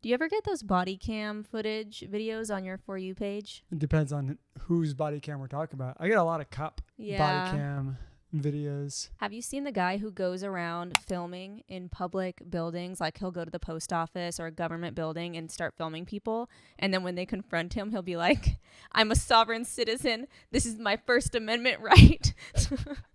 Do you ever get those body cam footage videos on your For You page? It depends on whose body cam we're talking about. I get a lot of cop body cam videos. Have you seen the guy who goes around filming in public buildings? Like he'll go to the post office or a government building and start filming people. And then when they confront him, he'll be like, I'm a sovereign citizen. This is my First Amendment right.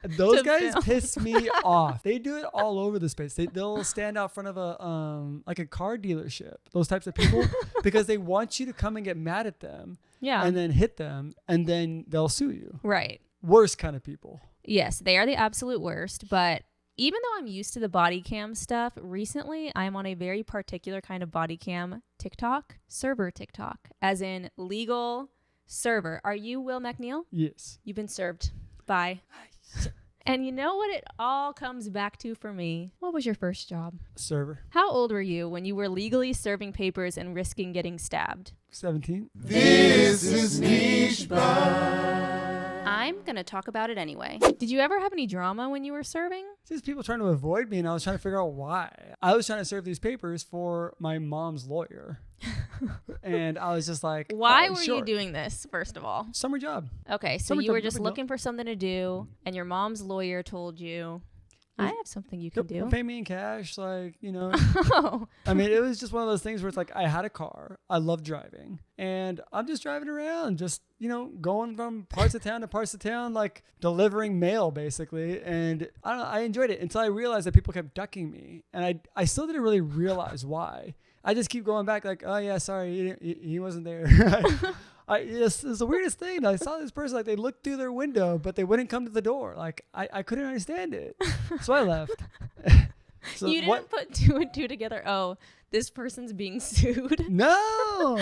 Those guys piss me off. They do it all over the space. They'll stand out front of a car dealership, those types of people, because they want you to come and get mad at them. Yeah. And then hit them, and then they'll sue you. Right. Worst kind of people. Yes, they are the absolute worst. But even though I'm used to the body cam stuff, recently I'm on a very particular kind of body cam TikTok, server TikTok, as in legal server. Are you Will McNeil? Yes. You've been served. Bye. And you know what it all comes back to for me? What was your first job? Server. How old were you when you were legally serving papers and risking getting stabbed? 17. This is Nichelord. I'm going to talk about it anyway. Did you ever have any drama when you were serving? Just people trying to avoid me, and I was trying to figure out why. I was trying to serve these papers for my mom's lawyer. And I was just like, why were you doing this, first of all? Summer job. Okay, so you were just looking for something to do, and your mom's lawyer told you, I have something you can do. Pay me in cash, like, you know. Oh. I mean, it was just one of those things where it's like, I had a car. I love driving. And I'm just driving around, just, you know, going from parts of town to parts of town, like delivering mail, basically. And I don't know, I enjoyed it until I realized that people kept ducking me. And I still didn't really realize why. I just keep going back like, oh, yeah, sorry, he wasn't there. It's the weirdest thing. I saw this person, like, they looked through their window, but they wouldn't come to the door. Like, I couldn't understand it. So I left. So you didn't put two and two together. Oh, this person's being sued. No.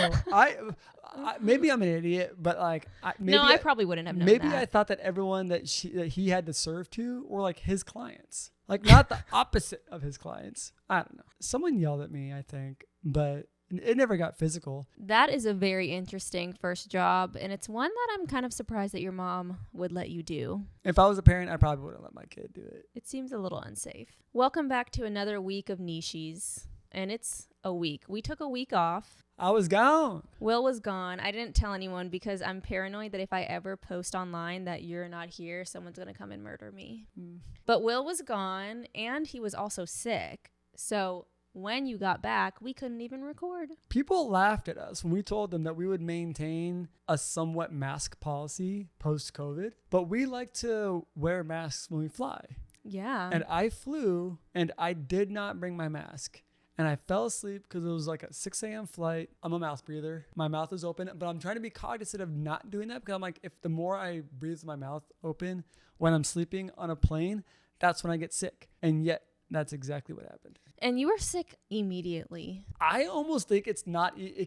Maybe I'm an idiot, but like, I probably wouldn't have known maybe that. I thought that everyone that he had to serve to were like his clients. Like, not the opposite of his clients. I don't know. Someone yelled at me, I think, but it never got physical. That is a very interesting first job, and it's one that I'm kind of surprised that your mom would let you do. If I was a parent, I probably wouldn't let my kid do it. It seems a little unsafe. Welcome back to another week of Niches, and it's a week. We took a week off. I was gone. Will was gone. I didn't tell anyone because I'm paranoid that if I ever post online that you're not here, someone's going to come and murder me. But Will was gone, and he was also sick. So when you got back, we couldn't even record. People laughed at us when we told them that we would maintain a somewhat mask policy post-COVID, but we like to wear masks when we fly. Yeah. And I flew, and I did not bring my mask. And I fell asleep because it was like a 6 a.m. flight. I'm a mouth breather. My mouth is open, but I'm trying to be cognizant of not doing that because I'm like, if the more I breathe with my mouth open when I'm sleeping on a plane, that's when I get sick. And yet, that's exactly what happened. And you were sick immediately. I almost think it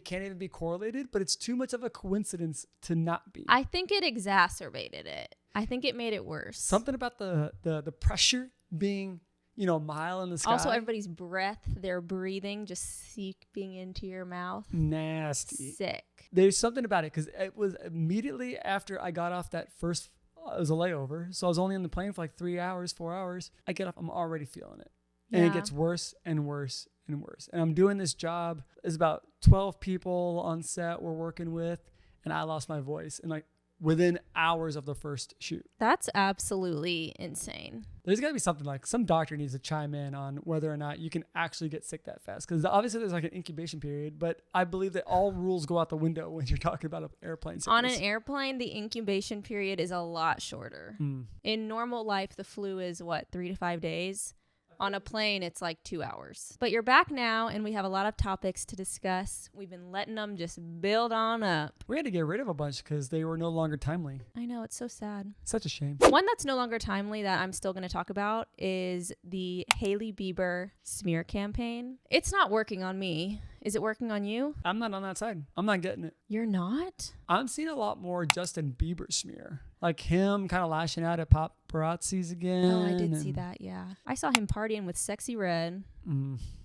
can't even be correlated, but it's too much of a coincidence to not be. I think it exacerbated it. I think it made it worse. Something about the pressure being, you know, mile in the sky. Also, everybody's breath, their breathing just seeping into your mouth. Nasty. Sick. There's something about it because it was immediately after I got off that first, it was a layover. So I was only on the plane for like 3 hours, 4 hours. I get off, I'm already feeling it. And it gets worse and worse and worse. And I'm doing this job. There's about 12 people on set we're working with. And I lost my voice. And like within hours of the first shoot. That's absolutely insane. There's got to be something like some doctor needs to chime in on whether or not you can actually get sick that fast. Because obviously there's like an incubation period, but I believe that all rules go out the window when you're talking about an airplane sickness. On an airplane, the incubation period is a lot shorter. In normal life, the flu is 3 to 5 days. On a plane, it's like 2 hours. But you're back now, and we have a lot of topics to discuss. We've been letting them just build on up. We had to get rid of a bunch because they were no longer timely. I know, it's so sad. Such a shame. One that's no longer timely that I'm still going to talk about is the Hailey Bieber smear campaign. It's not working on me. Is it working on you? I'm not on that side. I'm not getting it. You're not? I'm seeing a lot more Justin Bieber smear. Like him kind of lashing out at paparazzis again. Oh, I did see that, yeah. I saw him partying with Sexy Red,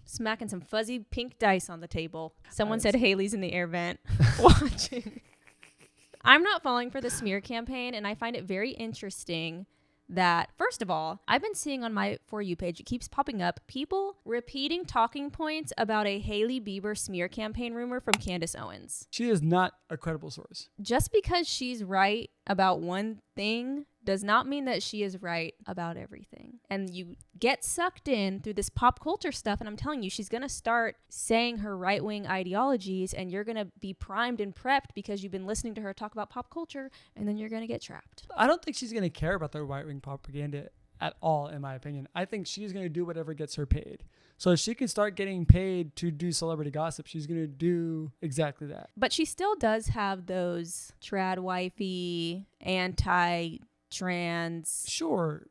smacking some fuzzy pink dice on the table. Someone said Hailey's in the air vent watching. I'm not falling for the smear campaign, and I find it very interesting that, first of all, I've been seeing on my For You page, it keeps popping up, people repeating talking points about a Hailey Bieber smear campaign rumor from Candace Owens. She is not a credible source. Just because she's right about one thing does not mean that she is right about everything. And you get sucked in through this pop culture stuff, and I'm telling you, she's going to start saying her right-wing ideologies, and you're going to be primed and prepped because you've been listening to her talk about pop culture, and then you're going to get trapped. I don't think she's going to care about the right-wing propaganda at all, in my opinion. I think she's going to do whatever gets her paid. So if she can start getting paid to do celebrity gossip, she's going to do exactly that. But she still does have those trad wifey, anti-trans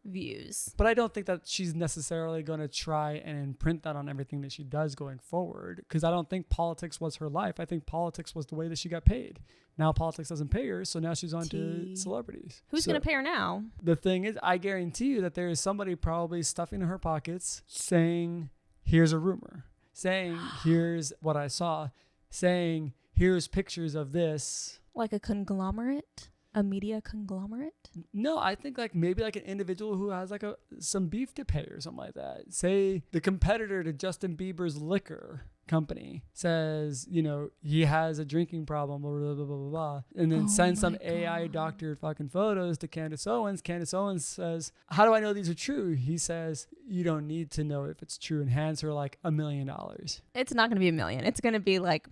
views. But I don't think that she's necessarily going to try and imprint that on everything that she does going forward, because I don't think politics was her life. I think politics was the way that she got paid. Now politics doesn't pay her, so now she's on to celebrities. Who's going to pay her now? The thing is, I guarantee you that there is somebody probably stuffing in her pockets saying, here's a rumor, saying, here's what I saw, saying, here's pictures of this. Like a conglomerate? A media conglomerate? No, I think like maybe like an individual who has like some beef to pay or something like that. Say the competitor to Justin Bieber's liquor company says, you know, he has a drinking problem, blah, blah, blah, blah, blah, blah, and then send some AI doctored fucking photos to Candace Owens. Candace Owens says, how do I know these are true? He says, you don't need to know if it's true, and hands her like $1 million. It's not going to be $1 million. It's going to be like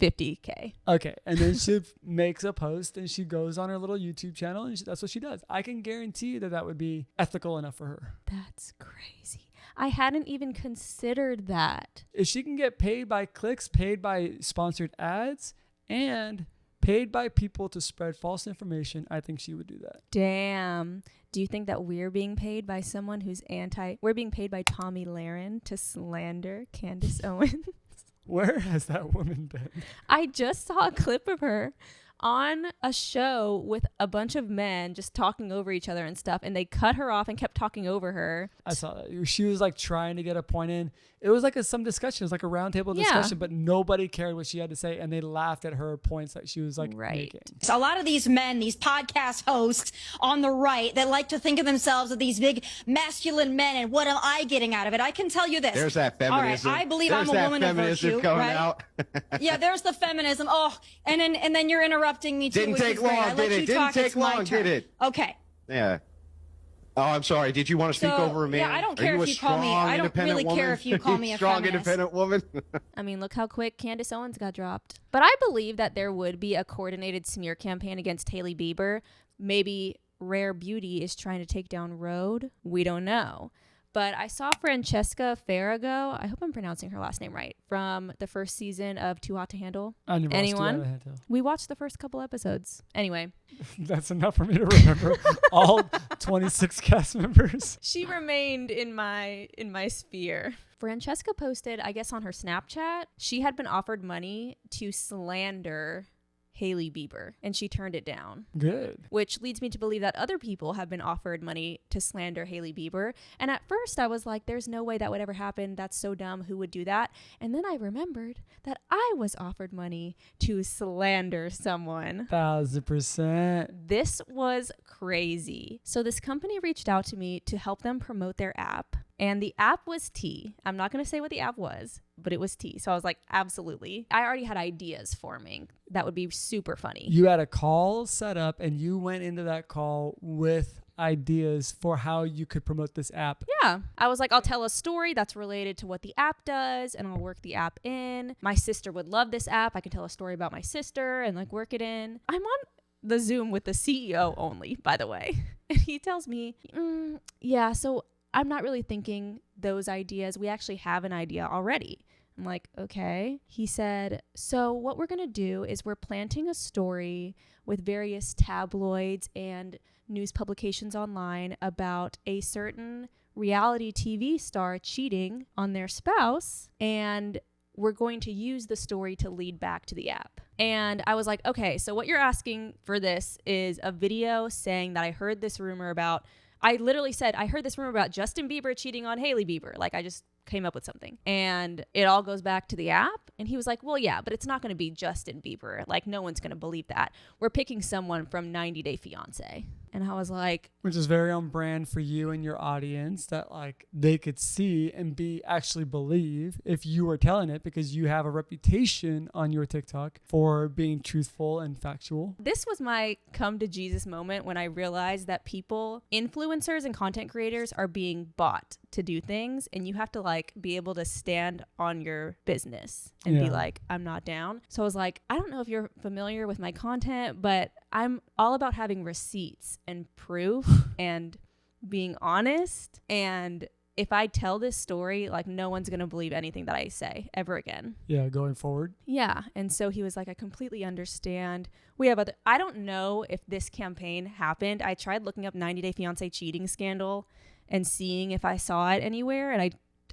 $50K. Okay. And then she makes a post and she goes on her little YouTube channel, and that's what she does. I can guarantee you that that would be ethical enough for her. That's crazy. I hadn't even considered that. If she can get paid by clicks, paid by sponsored ads, and paid by people to spread false information, I think she would do that. Damn. Do you think that we're being paid by someone who's we're being paid by Tommy Lahren to slander Candace Owens? Where has that woman been? I just saw a clip of her on a show with a bunch of men just talking over each other and stuff, and they cut her off and kept talking over her. I saw that. She was like trying to get a point in. It was like some discussion. It was like a roundtable discussion, but nobody cared what she had to say, and they laughed at her points that she was like making. A lot of these men, these podcast hosts on the right that like to think of themselves as these big masculine men, and what am I getting out of it? I can tell you this. There's that feminism. All right, I believe I'm a woman of virtue, coming right? out. Yeah, there's the feminism. Oh, and then you're interrupting me too. Didn't which take is great. long, I let did it? you Didn't talk, take it's my long, turn. did it? Okay. Yeah. Oh, I'm sorry. Did you want to speak over me? Yeah, I don't care if you call me. I don't really care if you call me a strong, feminist. independent woman. I mean, look how quick Candace Owens got dropped. But I believe that there would be a coordinated smear campaign against Hailey Bieber. Maybe Rare Beauty is trying to take down Rhode. We don't know. But I saw Francesca Farrago, I hope I'm pronouncing her last name right, from the first season of Too Hot to Handle. Anyone? We watched the first couple episodes. Anyway. That's enough for me to remember all 26 cast members. She remained in my sphere. Francesca posted, I guess on her Snapchat, she had been offered money to slander Hailey Bieber, and she turned it down. Good. Which leads me to believe that other people have been offered money to slander Hailey Bieber. And at first I was like, there's no way that would ever happen. That's so dumb. Who would do that? And then I remembered that I was offered money to slander someone. 1000%. This was crazy. So this company reached out to me to help them promote their app. And the app was tea. I'm not going to say what the app was, but it was tea. So I was like, absolutely. I already had ideas forming. That would be super funny. You had a call set up, and you went into that call with ideas for how you could promote this app. Yeah. I was like, I'll tell a story that's related to what the app does, and I'll work the app in. My sister would love this app. I can tell a story about my sister and like work it in. I'm on the Zoom with the CEO only, by the way. And he tells me, yeah, so I'm not really thinking those ideas. We actually have an idea already. I'm like, okay. He said, so what we're going to do is we're planting a story with various tabloids and news publications online about a certain reality TV star cheating on their spouse, and we're going to use the story to lead back to the app. And I was like, okay, so what you're asking for this is a video saying that I heard this rumor about, I literally said, I heard this rumor about Justin Bieber cheating on Hailey Bieber. Like, I just came up with something. And it all goes back to the app. And he was like, well, yeah, but it's not going to be Justin Bieber. Like, no one's going to believe that. We're picking someone from 90 Day Fiancé. And I was like, which is very on brand for you and your audience, that like they could see and be actually believe if you were telling it, because you have a reputation on your TikTok for being truthful and factual. this was my come to Jesus moment when I realized that people, influencers and content creators, are being bought to do things, and you have to like be able to stand on your business and be like, I'm not down. So I was like, I don't know if you're familiar with my content, but I'm all about having receipts and proof and being honest. And if I tell this story, like no one's going to believe anything that I say ever again. Yeah, going forward. Yeah. And so he was like, I completely understand. We have other, I don't know if this campaign happened. I tried looking up 90 Day Fiancé cheating scandal and seeing if I saw it anywhere. And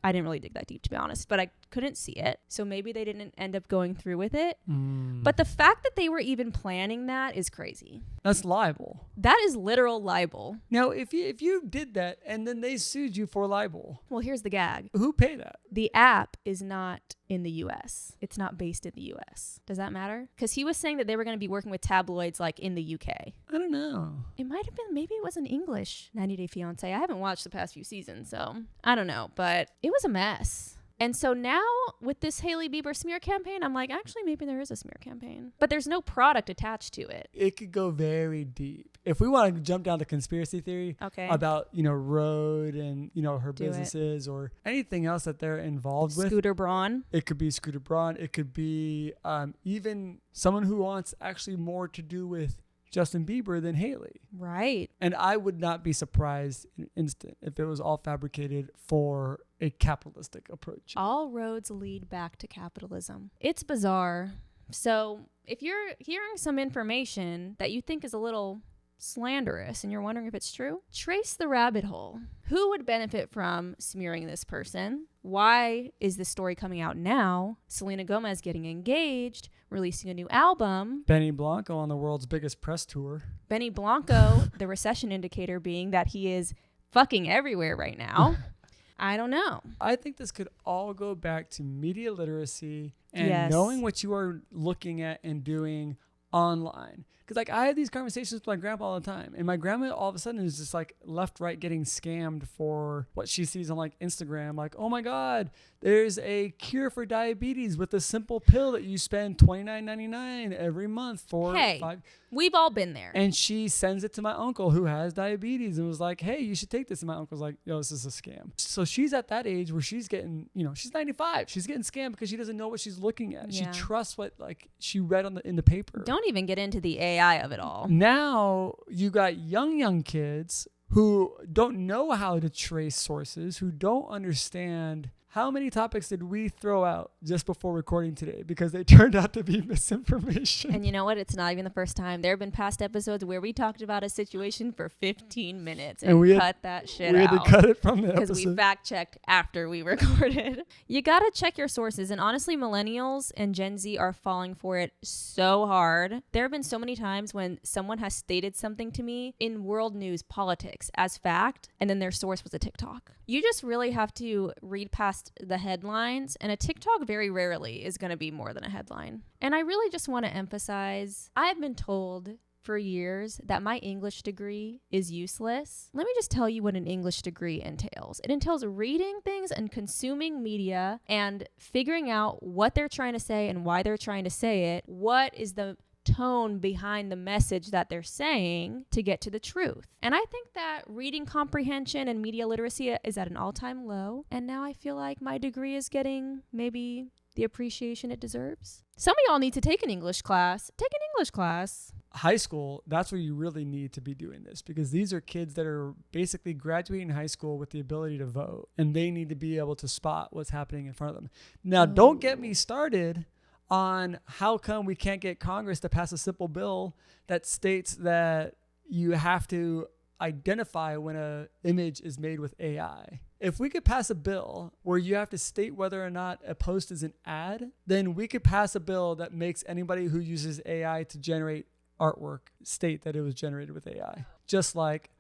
I didn't really dig that deep, to be honest, but I couldn't see it. So maybe they didn't end up going through with it. But the fact that they were even planning that is crazy. That's libel. That is literal libel. Now, if you did that and then they sued you for libel, Well, here's the gag. who paid that? The app is not in the US. It's not based in the US. Does that matter? Because he was saying that they were going to be working with tabloids like in the UK. I don't know. It might have been, maybe it was an English 90 Day Fiancé. I haven't watched the past few seasons, so I don't know. But it was a mess. And so now with this Hailey Bieber smear campaign, I'm like, actually, maybe there is a smear campaign. But there's no product attached to it. It could go very deep. If we want to jump down to conspiracy theory about, Rode and, her businesses or anything else that they're involved with. Scooter Braun. It could be Scooter Braun. It could be even someone who wants actually more to do with Justin Bieber than Hailey. Right. And I would not be surprised in an instant if it was all fabricated for a capitalistic approach. All roads lead back to capitalism. It's bizarre. So if you're hearing some information that you think is a little slanderous and you're wondering if it's true, trace the rabbit hole. Who would benefit from smearing this person? Why is this story coming out now? Selena Gomez getting engaged, releasing a new album. Benny Blanco on the world's biggest press tour. Benny Blanco, the recession indicator being that he is fucking everywhere right now. I don't know. I think this could all go back to media literacy and knowing what you are looking at and doing online. Because I have these conversations with my grandpa all the time, and my grandma all of a sudden is just like left, right getting scammed for what she sees on like Instagram. Like, oh my God, there's a cure for diabetes with a simple pill that you spend $29.99 every month for. We've all been there. And she sends it to my uncle who has diabetes and was like, hey, you should take this. And my uncle's like, yo, this is a scam. So she's at that age where she's getting, she's 95. She's getting scammed because she doesn't know what she's looking at. Yeah. She trusts what like she read in the paper. Don't even get into the AI of it all. Now you got young kids who don't know how to trace sources, who don't understand. How many topics did we throw out just before recording today because they turned out to be misinformation? And you know what? It's not even the first time. There have been past episodes where we talked about a situation for 15 minutes and we cut that shit out. We had to cut it from the episode. Because we fact checked after we recorded. You got to check your sources. And honestly, millennials and Gen Z are falling for it so hard. There have been so many times when someone has stated something to me in world news, politics as fact, and then their source was a TikTok. You just really have to read past the headlines, and a TikTok very rarely is going to be more than a headline. And I really just want to emphasize, I've been told for years that my English degree is useless. Let me just tell you what an English degree entails. It entails reading things and consuming media and figuring out what they're trying to say and why they're trying to say it. What is the tone behind the message that they're saying to get to the truth. And I think that reading comprehension and media literacy is at an all-time low. And now I feel like my degree is getting maybe the appreciation it deserves. Some of y'all need to take an English class. Take an English class. High school, that's where you really need to be doing this, because these are kids that are basically graduating high school with the ability to vote, and they need to be able to spot what's happening in front of them. Now, don't get me started on how come we can't get Congress to pass a simple bill that states that you have to identify when an image is made with AI. If we could pass a bill where you have to state whether or not a post is an ad, then we could pass a bill that makes anybody who uses AI to generate artwork state that it was generated with AI. Just like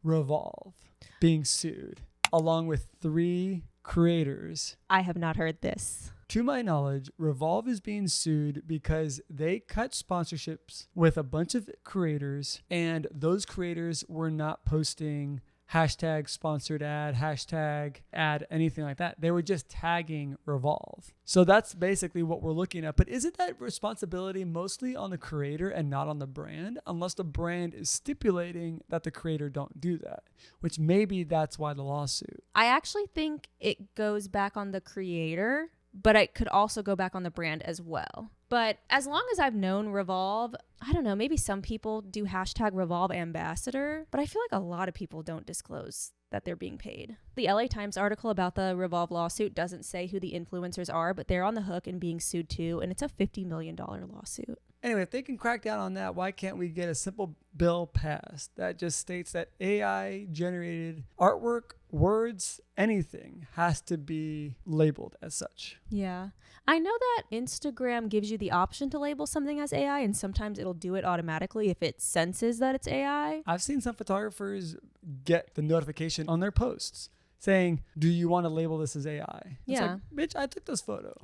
Revolve being sued, along with 3 creators. I have not heard this. To my knowledge, Revolve is being sued because they cut sponsorships with a bunch of creators, and those creators were not posting hashtag sponsored ad, hashtag ad, anything like that. They were just tagging Revolve. So that's basically what we're looking at. But isn't that responsibility mostly on the creator and not on the brand? Unless the brand is stipulating that the creator don't do that, which maybe that's why the lawsuit. I actually think it goes back on the creator, but it could also go back on the brand as well. But as long as I've known Revolve, I don't know, maybe some people do hashtag Revolve ambassador, but I feel like a lot of people don't disclose that they're being paid. The LA Times article about the Revolve lawsuit doesn't say who the influencers are, but they're on the hook and being sued too, and it's a $50 million lawsuit. Anyway, if they can crack down on that, why can't we get a simple bill passed that just states that AI generated artwork, words, anything has to be labeled as such? Yeah. I know that Instagram gives you the option to label something as AI, and sometimes it'll do it automatically if it senses that it's AI. I've seen some photographers get the notification on their posts saying, do you want to label this as AI? It's Yeah. like, bitch, I took this photo.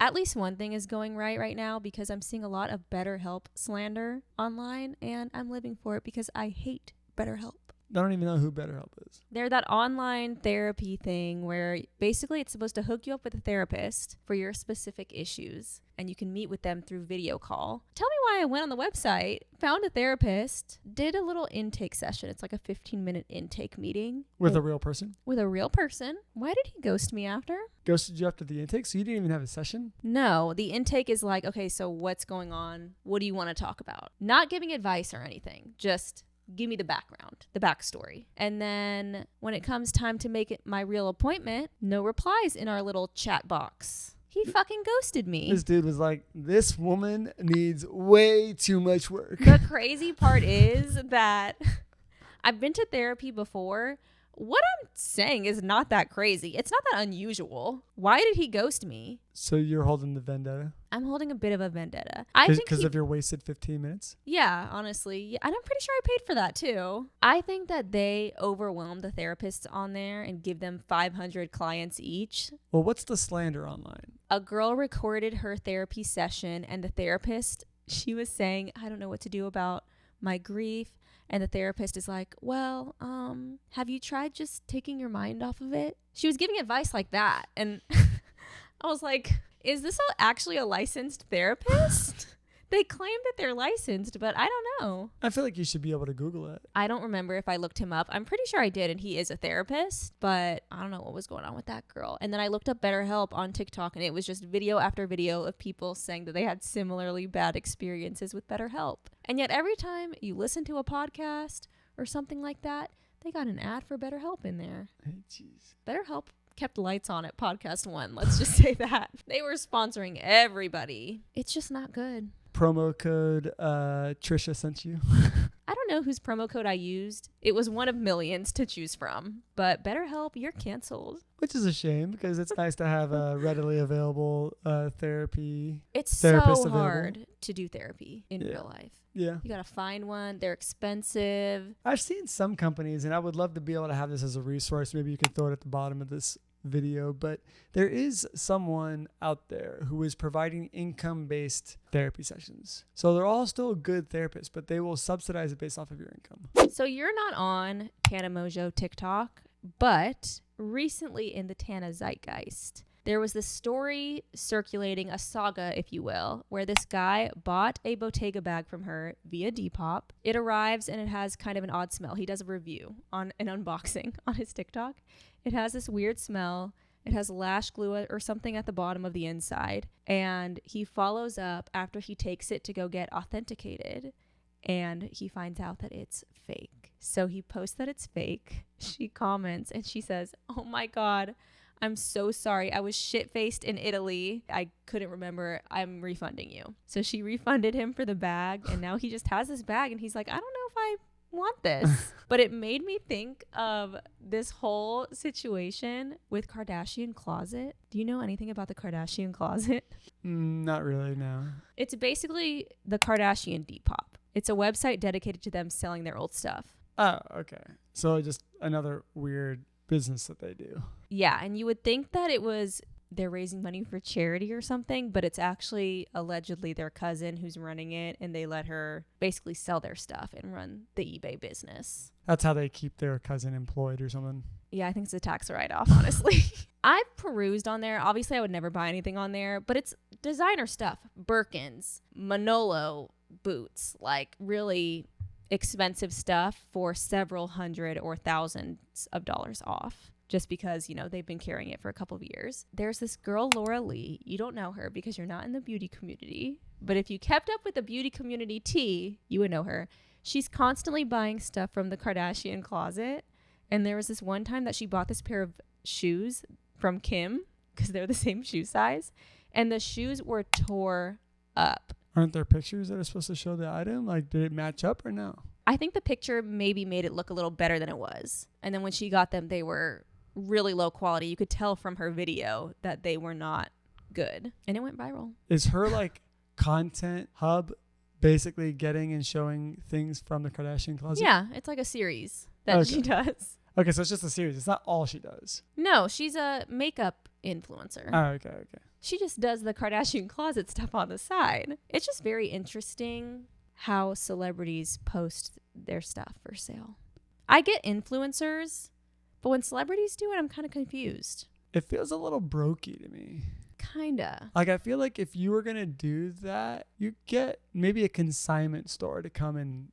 At least one thing is going right now, because I'm seeing a lot of BetterHelp slander online, and I'm living for it because I hate BetterHelp. I don't even know who BetterHelp is. They're that online therapy thing where basically it's supposed to hook you up with a therapist for your specific issues, and you can meet with them through video call. Tell me why I went on the website, found a therapist, did a little intake session. It's like a 15-minute intake meeting. With a real person? With a real person. Why did he ghost me after? Ghosted you after the intake? So you didn't even have a session? No, the intake is like, okay, so what's going on? What do you want to talk about? Not giving advice or anything, just give me the background, the backstory. And then when it comes time to make it my real appointment, no replies in our little chat box. He fucking ghosted me. This dude was like, this woman needs way too much work. The crazy part is that I've been to therapy before. What I'm saying is not that crazy. It's not that unusual. Why did he ghost me? So you're holding the vendetta? I'm holding a bit of a vendetta. I think Because of your wasted 15 minutes? Yeah, honestly. Yeah, and I'm pretty sure I paid for that too. I think that they overwhelm the therapists on there and give them 500 clients each. Well, what's the slander online? A girl recorded her therapy session, and the therapist, she was saying, I don't know what to do about my grief. And the therapist is like, well, have you tried just taking your mind off of it? She was giving advice like that. And I was like, is this actually a licensed therapist? They claim that they're licensed, but I don't know. I feel like you should be able to Google it. I don't remember if I looked him up. I'm pretty sure I did, and he is a therapist, but I don't know what was going on with that girl. And then I looked up BetterHelp on TikTok, and it was just video after video of people saying that they had similarly bad experiences with BetterHelp. And yet every time you listen to a podcast or something like that, they got an ad for BetterHelp in there. Hey, jeez. BetterHelp kept lights on at Podcast One. Let's just say that. They were sponsoring everybody. It's just not good. Promo code Trisha sent you. I don't know whose promo code I used. It was one of millions to choose from. But BetterHelp, you're canceled. Which is a shame because it's nice to have a readily available therapy. It's so therapist hard available. To do therapy in real life. Yeah. You got to find one. They're expensive. I've seen some companies, and I would love to be able to have this as a resource. Maybe you could throw it at the bottom of this video, but there is someone out there who is providing income-based therapy sessions. So they're all still good therapists, but they will subsidize it based off of your income. So you're not on Tana Mojo TikTok, but recently in the Tana zeitgeist, there was this story circulating, a saga, if you will, where this guy bought a Bottega bag from her via Depop. It arrives and it has kind of an odd smell. He does a review on an unboxing on his TikTok. It has this weird smell. It has lash glue or something at the bottom of the inside. And he follows up after he takes it to go get authenticated. And he finds out that it's fake. So he posts that it's fake. She comments and she says, oh my God, I'm so sorry. I was shit-faced in Italy. I couldn't remember. I'm refunding you. So she refunded him for the bag. And now he just has this bag. And he's like, I don't know if I want this. But it made me think of this whole situation with Kardashian Closet. Do you know anything about the Kardashian Closet? Not really, no. It's basically the Kardashian Depop. It's a website dedicated to them selling their old stuff. Oh, okay. So just another weird business that they do. Yeah, and you would think that it was they're raising money for charity or something, but it's actually allegedly their cousin who's running it, and they let her basically sell their stuff and run the eBay business. That's how they keep their cousin employed or something. Yeah, I think it's a tax write-off, honestly. I've perused on there. Obviously, I would never buy anything on there, but it's designer stuff. Birkins, Manolo boots, like really expensive stuff for several hundred or thousands of dollars off. Just because, you know, they've been carrying it for a couple of years. There's this girl, Laura Lee. You don't know her because you're not in the beauty community. But if you kept up with the beauty community tea, you would know her. She's constantly buying stuff from the Kardashian closet. And there was this one time that she bought this pair of shoes from Kim because they're the same shoe size. And the shoes were tore up. Aren't there pictures that are supposed to show the item? Like, did it match up or no? I think the picture maybe made it look a little better than it was. And then when she got them, they were really low quality. You could tell from her video that they were not good, and it went viral. Is her like content hub basically getting and showing things from the Kardashian closet? Yeah, it's like a series that she does. Okay, so it's just a series. It's not all she does. No, she's a makeup influencer. Oh, okay. She just does the Kardashian closet stuff on the side. It's just very interesting how celebrities post their stuff for sale. I get influencers, but when celebrities do it, I'm kind of confused. It feels a little brokey to me. Kinda. Like, I feel like if you were going to do that, you get maybe a consignment store to come and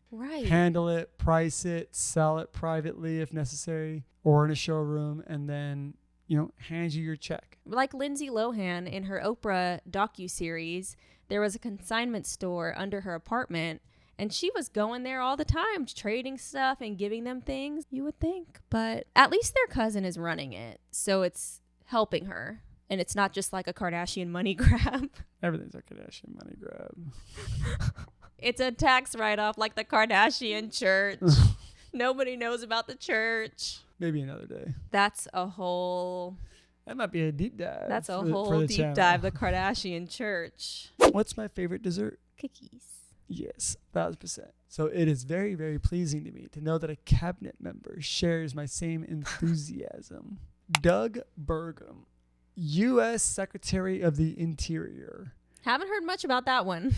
handle it, price it, sell it privately if necessary, or in a showroom, and then, you know, hand you your check. Like Lindsay Lohan in her Oprah docuseries, there was a consignment store under her apartment, and she was going there all the time, trading stuff and giving them things, you would think. But at least their cousin is running it, so it's helping her. And it's not just like a Kardashian money grab. Everything's a Kardashian money grab. It's a tax write-off like the Kardashian church. Nobody knows about the church. Maybe another day. That's a whole... That might be a deep dive. That's a whole deep dive, the Kardashian church. What's my favorite dessert? Cookies. Yes, 1,000%. So it is very, very pleasing to me to know that a cabinet member shares my same enthusiasm. Doug Burgum, U.S. Secretary of the Interior. Haven't heard much about that one.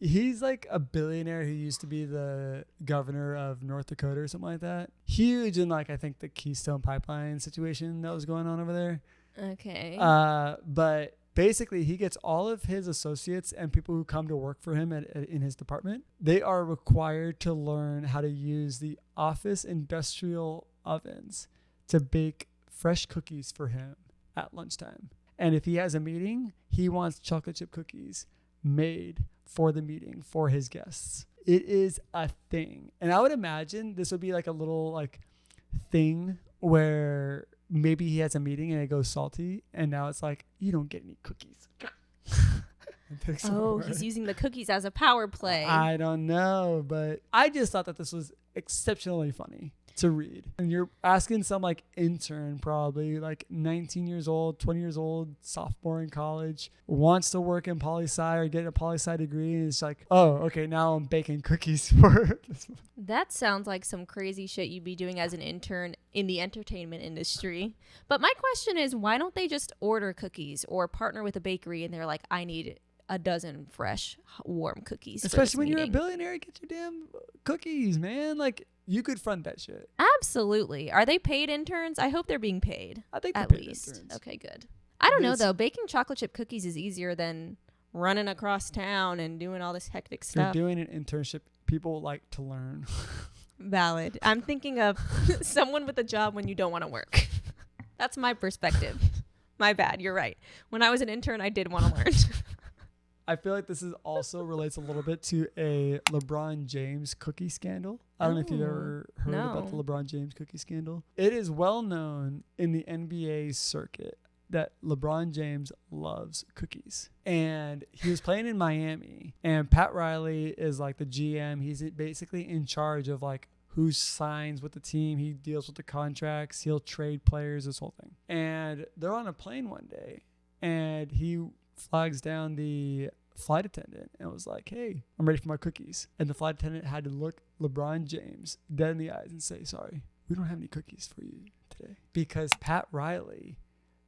He's like a billionaire who used to be the governor of North Dakota or something like that. Huge in like, I think the Keystone Pipeline situation that was going on over there. Okay. But basically, he gets all of his associates and people who come to work for him in his department. They are required to learn how to use the office industrial ovens to bake fresh cookies for him at lunchtime. And if he has a meeting, he wants chocolate chip cookies made for the meeting for his guests. It is a thing. And I would imagine this would be like a little like thing where maybe he has a meeting and it goes salty, and now it's like, you don't get any cookies. He's using the cookies as a power play. I don't know, but I just thought that this was exceptionally funny to read. And you're asking some like intern, probably like 19 years old, 20 years old, sophomore in college, wants to work in poli-sci or get a poli-sci degree, and it's like, oh, okay, now I'm baking cookies for this. That sounds like some crazy shit you'd be doing as an intern in the entertainment industry. But my question is, why don't they just order cookies or partner with a bakery and they're like, I need a dozen fresh, warm cookies. Especially when you're a billionaire, get your damn cookies, man. Like, you could front that shit. Absolutely. Are they paid interns? I hope they're being paid. I think they're at paid least. interns. Okay, good. I don't know though. Baking chocolate chip cookies is easier than running across town and doing all this hectic stuff. You're doing an internship. People like to learn. Valid. I'm thinking of someone with a job when you don't want to work. That's my perspective. My bad. You're right. When I was an intern, I did want to learn. I feel like this is also relates a little bit to a LeBron James cookie scandal. I don't know if you've ever heard about the LeBron James cookie scandal. It is well known in the NBA circuit that LeBron James loves cookies. And he was playing in Miami, and Pat Riley is like the GM. He's basically in charge of like who signs with the team. He deals with the contracts. He'll trade players, this whole thing. And they're on a plane one day, and he flags down the flight attendant and was like, hey, I'm ready for my cookies. And the flight attendant had to look LeBron James dead in the eyes and say, sorry, we don't have any cookies for you today. Because Pat Riley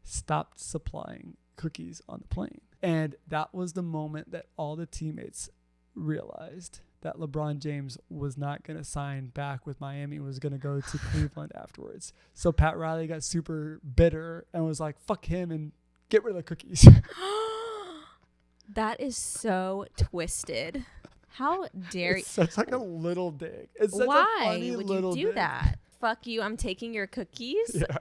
stopped supplying cookies on the plane. And that was the moment that all the teammates realized that LeBron James was not going to sign back with Miami, was going to go to Cleveland afterwards. So Pat Riley got super bitter and was like, fuck him and get rid of the cookies. That is so twisted. How dare you? It's such like a little dig. It's such a Why funny would little you do dig. that? Fuck you, I'm taking your cookies? Yeah.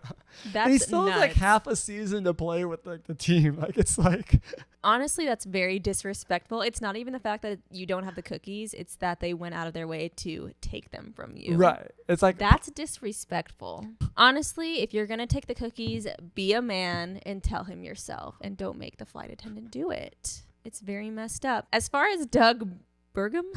That's and he still nuts. has like half a season to play with like the team. Like it's like Honestly, that's very disrespectful. It's not even the fact that you don't have the cookies. It's that they went out of their way to take them from you. right. It's like That's disrespectful. Honestly, if you're going to take the cookies, be a man and tell him yourself. And don't make the flight attendant do it. It's very messed up. As far as Doug Burgum.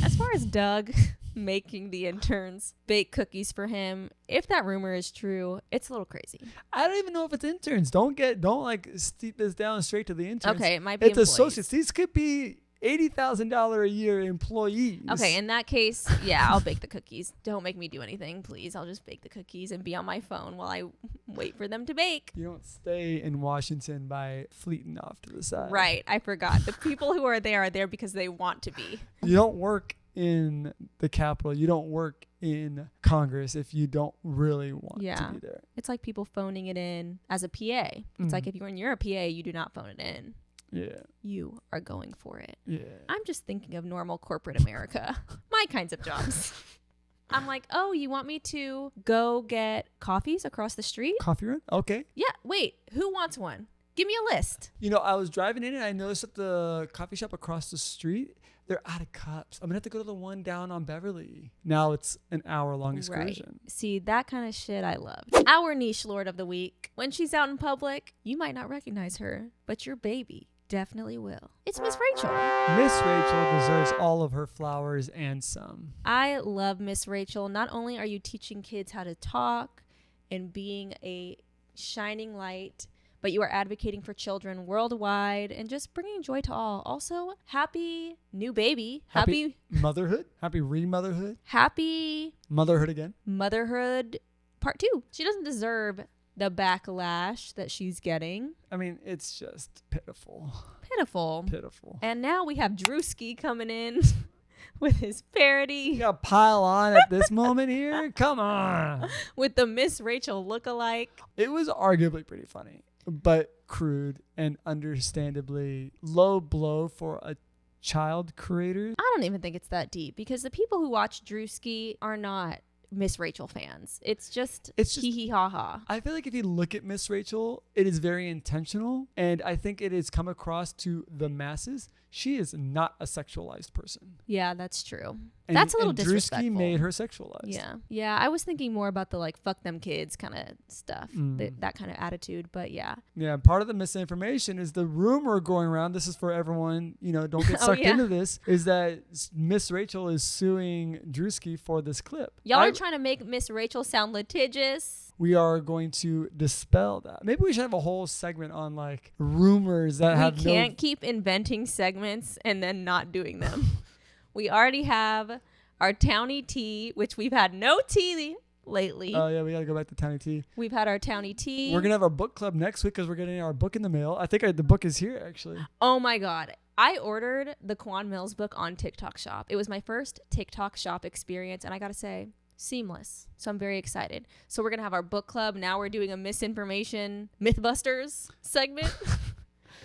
As far as Doug making the interns bake cookies for him, if that rumor is true, it's a little crazy. I don't even know if it's interns. Don't like steep this down straight to the interns. Okay, it might be It's employees. associates. These could be $80,000 a year employees. Okay, in that case, yeah, I'll bake the cookies. Don't make me do anything, please. I'll just bake the cookies and be on my phone while I wait for them to bake. You don't stay in Washington by fleeting off to the side. Right, I forgot. The people who are there because they want to be. You don't work in the Capitol. You don't work in Congress if you don't really want to be there. It's like people phoning it in as a PA. It's like if you're a PA, you do not phone it in. Yeah. You are going for it. Yeah. I'm just thinking of normal corporate America. My kinds of jobs. I'm like, oh, you want me to go get coffees across the street? Coffee run? Okay. Yeah. Wait, who wants one? Give me a list. You know, I was driving in and I noticed that the coffee shop across the street, they're out of cups. I'm going to have to go to the one down on Beverly. Now it's an hour-long excursion. Right. See, that kind of shit I love. Our nichelord of the week. When she's out in public, you might not recognize her, but your baby definitely will. It's Miss Rachel. Miss Rachel deserves all of her flowers and some. I love Miss Rachel. Not only are you teaching kids how to talk and being a shining light, but you are advocating for children worldwide and just bringing joy to all. Also, happy new baby. Happy motherhood. Happy re-motherhood. Happy Motherhood again. motherhood part 2. She doesn't deserve the backlash that she's getting. I mean, it's just pitiful. Pitiful. And now we have Drewski coming in with his parody. You gotta pile on at this moment here? Come on. With the Miss Rachel lookalike. It was arguably pretty funny, but crude and understandably low blow for a child creator. I don't even think it's that deep because the people who watch Drewski are not Miss Rachel fans. It's just hee hee ha ha. I feel like if you look at Miss Rachel, it is very intentional, and I think it has come across to the masses. She is not a sexualized person. Yeah, that's true. And, That's a little and disrespectful. Drewski made her sexualized. Yeah. I was thinking more about the like fuck them kids kind of stuff, that kind of attitude. But yeah. Yeah, part of the misinformation is the rumor going around. This is for everyone, don't get sucked into this. Is that Miss Rachel is suing Drewski for this clip? Y'all are trying to make Miss Rachel sound litigious. We are going to dispel that. Maybe we should have a whole segment on like rumors that we can't keep inventing segments and then not doing them. We already have our Townie tea, which we've had no tea lately. Oh yeah, we gotta go back to Townie tea. We've had our Townie tea. We're gonna have our book club next week because we're getting our book in the mail. I think the book is here actually. Oh my god. I ordered the Quan Mills book on TikTok Shop. It was my first TikTok Shop experience, and I gotta say, seamless. So I'm very excited. So we're gonna have our book club. Now we're doing a misinformation Mythbusters segment.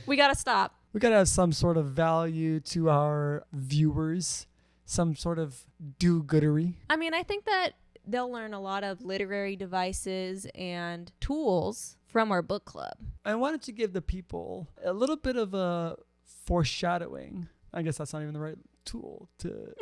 We gotta stop. We gotta have some sort of value to our viewers, some sort of do-goodery. I mean, I think that they'll learn a lot of literary devices and tools from our book club. I wanted to give the people a little bit of a foreshadowing. I guess that's not even the right tool to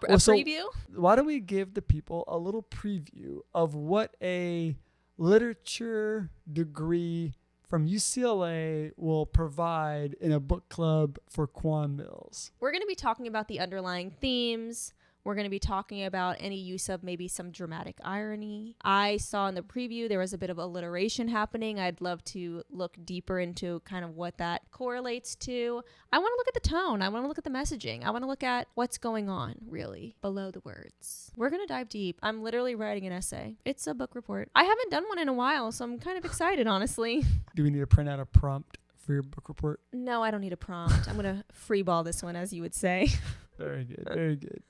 A preview? Why don't we give the people a little preview of what a literature degree from UCLA will provide in a book club for Quan Mills? We're going to be talking about the underlying themes, We're going to be talking about any use of maybe some dramatic irony. I saw in the preview there was a bit of alliteration happening. I'd love to look deeper into kind of what that correlates to. I want to look at the tone. I want to look at the messaging. I want to look at what's going on, really, below the words. We're going to dive deep. I'm literally writing an essay. It's a book report. I haven't done one in a while, so I'm kind of excited, honestly. Do we need to print out a prompt for your book report? No, I don't need a prompt. I'm going to freeball this one, as you would say. Very good. Very good.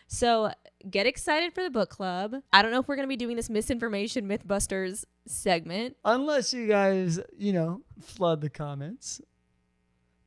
So get excited for the book club. I don't know if we're going to be doing this misinformation Mythbusters segment. Unless you guys, flood the comments.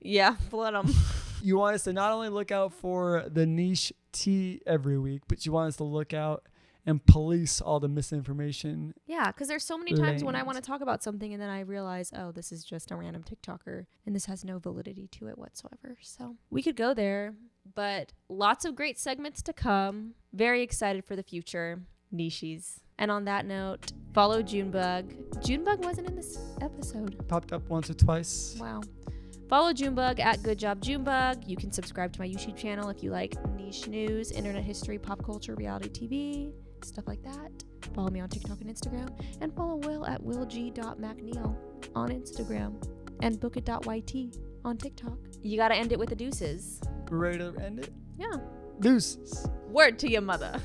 Yeah, flood them. You want us to not only look out for the niche tea every week, but you want us to look out and police all the misinformation. Yeah, because there's so many times when I want to talk about something and then I realize, oh, this is just a random TikToker and this has no validity to it whatsoever. So we could go there, but lots of great segments to come. Very excited for the future. Niches. And on that note, follow Junebug. Junebug wasn't in this episode. Popped up once or twice. Wow. Follow Junebug at Good Job Junebug. You can subscribe to my YouTube channel if you like niche news, internet history, pop culture, reality TV, stuff like that. Follow me on TikTok and Instagram. And follow Will at willg.mcneil on Instagram. And bookit.yt on TikTok. You got to end it with the deuces. We're ready to end it? Yeah. Deuces. Word to your mother.